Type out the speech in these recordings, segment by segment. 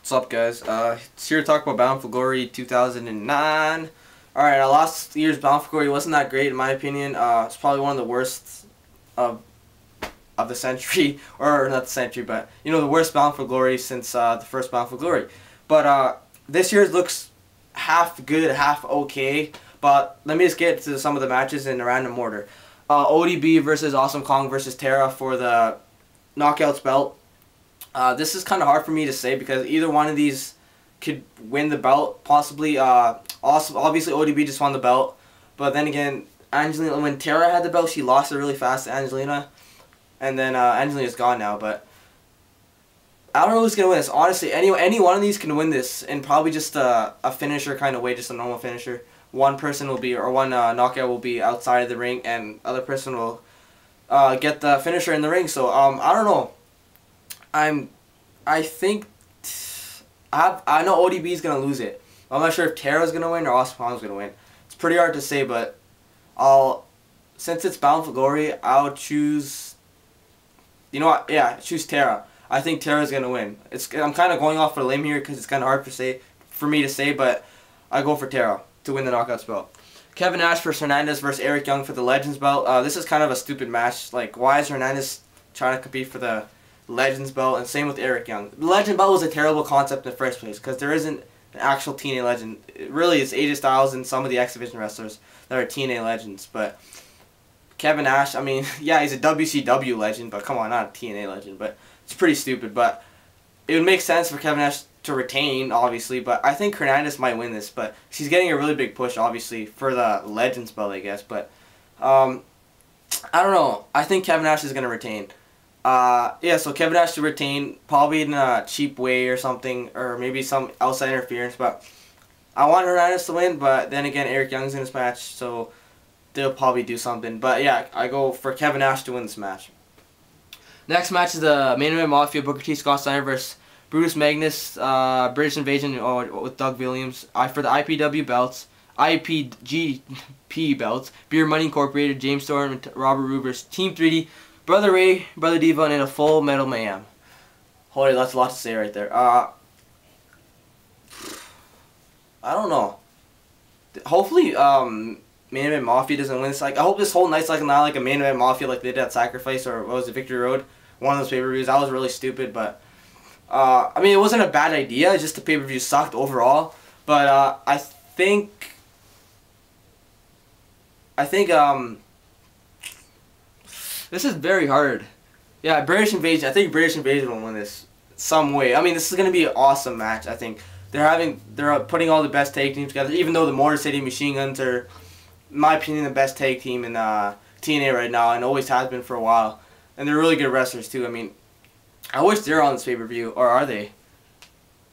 What's up, guys? It's here to talk about Bound for Glory 2009. Alright, last year's Bound for Glory wasn't that great in my opinion. It's probably one of the worst of the century, or not the century, but you know, the worst Bound for Glory since the first Bound for Glory. But this year's looks half good, half okay. But let me just get to some of the matches in a random order. ODB versus Awesome Kong versus Tara for the Knockouts belt. This is kind of hard for me to say because either one of these could win the belt, possibly. Obviously, ODB just won the belt, but then again, Angelina, when Tara had the belt, she lost it really fast to Angelina, and then Angelina's gone now. But I don't know who's gonna win this. Honestly, any one of these can win this, and probably just a finisher kind of way, just a normal finisher. One person will be, or one knockout will be outside of the ring, and other person will get the finisher in the ring. So I don't know. I think I know ODB is gonna lose it. I'm not sure if Tara's gonna win or Awesome Kong's gonna win. It's pretty hard to say, but since it's Bound for Glory, I'll choose. You know what? Yeah, choose Tara. I think Tara's gonna win. I'm kind of going off for a limb here because it's kind of hard for me to say, but I go for Tara to win the Knockouts belt. Kevin Nash versus Hernandez versus Eric Young for the Legends belt. This is kind of a stupid match. Like, why is Hernandez trying to compete for the Legends belt, and same with Eric Young. The Legend belt was a terrible concept in the first place because there isn't an actual TNA legend. It really is AJ Styles and some of the X Division wrestlers that are TNA legends. But Kevin Nash, I mean, yeah, he's a WCW legend, but come on, not a TNA legend. But it's pretty stupid. But it would make sense for Kevin Nash to retain, obviously. But I think Hernandez might win this. But she's getting a really big push, obviously, for the Legends belt, I guess. But I don't know. I think Kevin Nash is going to retain. Yeah, so Kevin Nash to retain, probably in a cheap way or something, or maybe some outside interference, but I want Hernandez to win, but then again, Eric Young's in this match, so they'll probably do something. But yeah, I go for Kevin Nash to win this match. Next match is the Main Event Mafia, Booker T, Scott Steiner versus Brutus Magnus, British Invasion with Doug Williams, for the IPW belts, IPGP belts, Beer Money Incorporated, James Storm, and Robert Roode versus Team 3D, Brother Ray, Brother Diva, and in a Full Metal Mayhem. Holy, that's a lot to say right there. I don't know. Hopefully, Main Event Mafia doesn't win this. Like, I hope this whole night's like not like a Main Event Mafia like they did at Sacrifice or what was it, Victory Road, one of those pay-per-views. That was really stupid, but I mean, it wasn't a bad idea. It's just the pay-per-view sucked overall. But I think this is very hard. Yeah, British Invasion. I think British Invasion will win this some way. I mean, this is gonna be an awesome match. I think they're putting all the best tag teams together. Even though the Motor City Machine Guns are, in my opinion, the best tag team in TNA right now, and always has been for a while. And they're really good wrestlers too. I mean, I wish they're on this pay-per-view, or are they?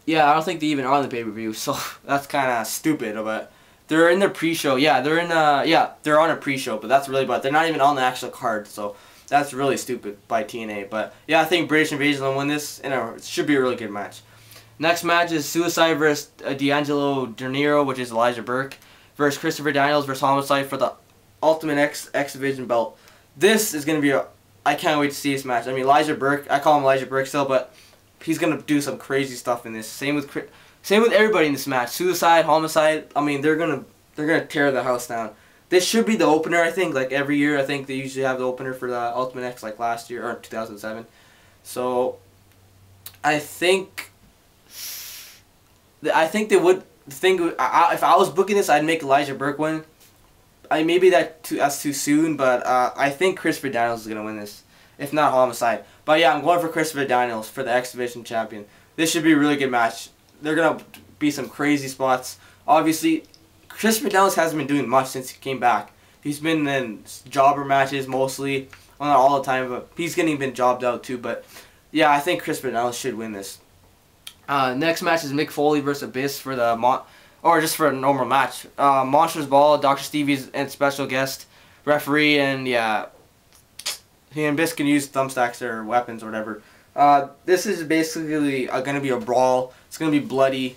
Yeah, I don't think they even are on the pay-per-view. So that's kind of stupid, but. They're in their pre-show. Yeah, they're on a pre-show, but that's really they're not even on the actual card, so that's really stupid by TNA. But yeah, I think British Invasion will win this, and it should be a really good match. Next match is Suicide versus D'Angelo De Niro, which is Elijah Burke, versus Christopher Daniels versus Homicide for the Ultimate X Division belt. This is gonna be I can't wait to see this match. I mean, Elijah Burke, I call him Elijah Burke still, but he's gonna do some crazy stuff in this. Same with everybody in this match. Suicide, Homicide. I mean, they're gonna tear the house down. This should be the opener, I think. Like every year, I think they usually have the opener for the Ultimate X, like last year or 2007. So I think they would think if I was booking this, I'd make Elijah Burke win. Maybe that's too soon, but I think Christopher Daniels is gonna win this, if not Homicide. But yeah, I'm going for Christopher Daniels for the X Division champion. This should be a really good match. They're going to be some crazy spots. Obviously, Christopher Daniels hasn't been doing much since he came back. He's been in jobber matches mostly. Well, not all the time, but he's been jobbed out too. But yeah, I think Christopher Daniels should win this. Next match is Mick Foley versus Abyss for the just for a normal match. Monsters Ball, Dr. Stevie's and special guest referee, and yeah, he and Abyss can use thumbstacks or weapons or whatever. This is basically going to be a brawl. It's going to be bloody.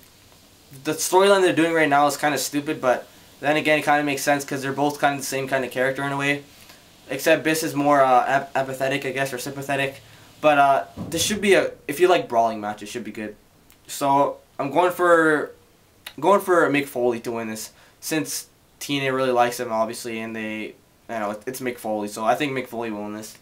The storyline they're doing right now is kind of stupid, but then again, it kind of makes sense because they're both kind of the same kind of character in a way. Except Biss is more empathetic, I guess, or sympathetic. But this should be if you like brawling matches, should be good. So I'm going for Mick Foley to win this, since TNA really likes him, obviously, and it's Mick Foley. So I think Mick Foley will win this.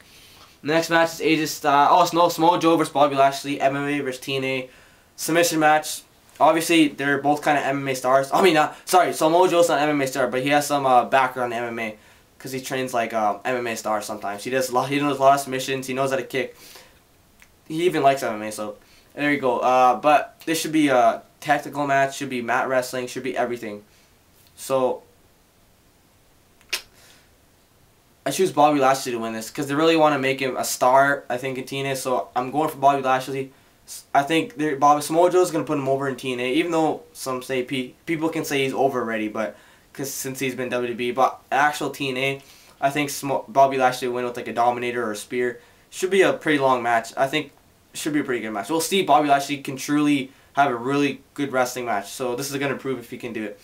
The next match is AJ Styles. Oh, no, Samoa Joe versus Bobby Lashley, MMA versus TNA, submission match. Obviously, they're both kind of MMA stars. I mean, sorry, Samoa Joe's not an MMA star, but he has some background in MMA, because he trains like MMA stars sometimes. He knows a lot of submissions. He knows how to kick. He even likes MMA, so there you go. But this should be a technical match. Should be mat wrestling. Should be everything. So I choose Bobby Lashley to win this, because they really want to make him a star, I think, in TNA. So I'm going for Bobby Lashley. I think Samoa Joe is going to put him over in TNA, even though some say people can say he's over already, but since he's been WWE. But actual TNA, I think Bobby Lashley will win with like a Dominator or a Spear. Should be a pretty long match. I think it should be a pretty good match. We'll see Bobby Lashley can truly have a really good wrestling match. So this is going to prove if he can do it.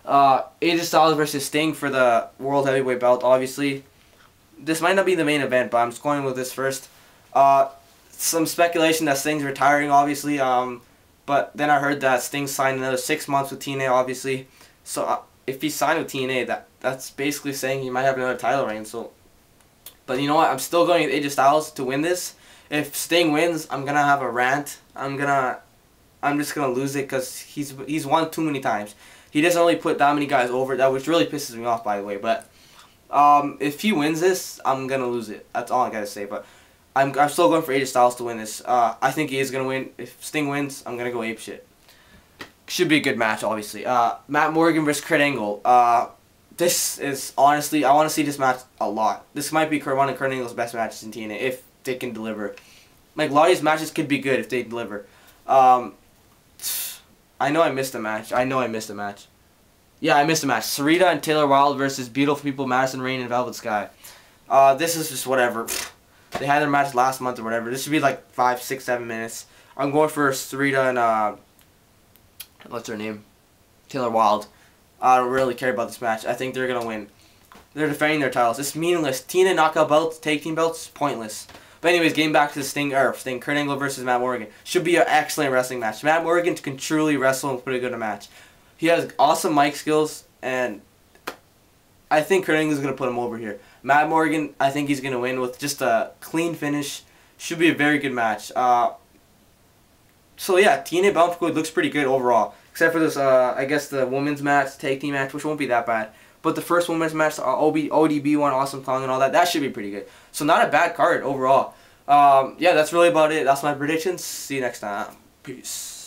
AJ Styles versus Sting for the World Heavyweight belt, obviously. This might not be the main event, but I'm just going with this first. Some speculation that Sting's retiring, obviously. But then I heard that Sting signed another 6 months with TNA, obviously. So if he signed with TNA, that's basically saying he might have another title reign. So, but you know what? I'm still going with AJ Styles to win this. If Sting wins, I'm gonna have a rant. I'm just gonna lose it, because he's won too many times. He doesn't really put that many guys over, which really pisses me off, by the way. But if he wins this, I'm gonna lose it. That's all I gotta say. But I'm still going for AJ Styles to win this. I think he is gonna win. If Sting wins, I'm gonna go apeshit. Should be a good match, obviously. Matt Morgan versus Kurt Angle. This is honestly, I want to see this match a lot. This might be one of Kurt Angle's best matches in TNA if they can deliver. Like, a lot of these matches could be good if they deliver. I know I missed a match. Yeah, I missed a match. Sarita and Taylor Wilde versus Beautiful People, Madison Rayne and Velvet Sky. This is just whatever. They had their match last month or whatever. This should be like 5, 6, 7 minutes. I'm going for Sarita and what's her name? Taylor Wilde. I don't really care about this match. I think they're gonna win. They're defending their titles. It's meaningless. TNA knockout belts, tag team belts, pointless. But anyways, getting back to the Kurt Angle versus Matt Morgan. Should be an excellent wrestling match. Matt Morgan can truly wrestle and put a good match. He has awesome mic skills, and I think Kurt Angle is going to put him over here. Matt Morgan, I think he's going to win with just a clean finish. Should be a very good match. So yeah, TNA Bound for Glory looks pretty good overall. Except for this, I guess the women's match, tag team match, which won't be that bad. But the first women's match, ODB one, Awesome Kong and all that, that should be pretty good. So not a bad card overall. Yeah, that's really about it. That's my predictions. See you next time. Peace.